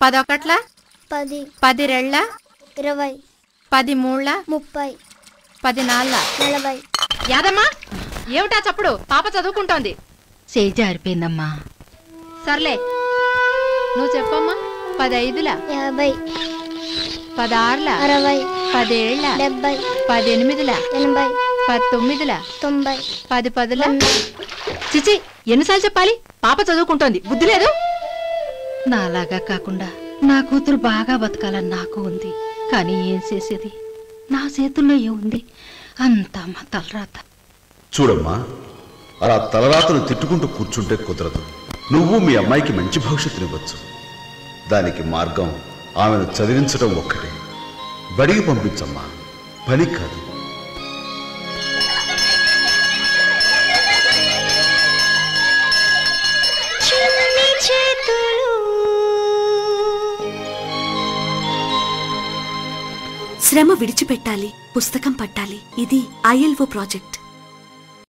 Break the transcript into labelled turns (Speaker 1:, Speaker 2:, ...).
Speaker 1: 10
Speaker 2: 10
Speaker 1: 10 రెళ్ళ
Speaker 2: 20
Speaker 1: 10 మూళ్ళ
Speaker 2: 30
Speaker 1: 10 నాళ్ళ
Speaker 2: 40.
Speaker 1: యాదమ్మా ఏమిటా చప్పుడు? పాప చదువుకుంటోంది.
Speaker 3: చేయి జారిపోయిందమ్మా.
Speaker 1: సర్లే నువ్వు చెప్పమ్మా. 10 ఐదుల
Speaker 2: 50
Speaker 1: 10 ఆరుల
Speaker 2: 60
Speaker 1: 10 ఏళ్ళ
Speaker 2: 70
Speaker 1: 10 ఎనిమిదిల
Speaker 2: 80
Speaker 1: 10 తొమ్మిదిల
Speaker 2: 90
Speaker 1: 10 పదుల. చిచి ఎన్నిసార్లు చెప్పాలి? పాప చదువుకుంటోంది, బుద్ధి లేదు.
Speaker 3: నాలాగా కాకుండా నా కూతురు బాగా బతకాలని నాకు ఉంది. కానీ ఏం చేసేది? నా చేతుల్లో ఏముంది? అంతా మా తలరాత.
Speaker 4: చూడమ్మా, అలా తలరాతను తిట్టుకుంటూ కూర్చుంటే కుదరదు. నువ్వు మీ అమ్మాయికి మంచి భవిష్యత్తునివ్వచ్చు. దానికి మార్గం ఆమెను చదివించడం ఒక్కటే. బడికి పంపించమ్మా, పని కాదు.
Speaker 5: శ్రమ విడిచిపెట్టాలి, పుస్తకం పట్టాలి. ఇది ILO ప్రాజెక్ట్.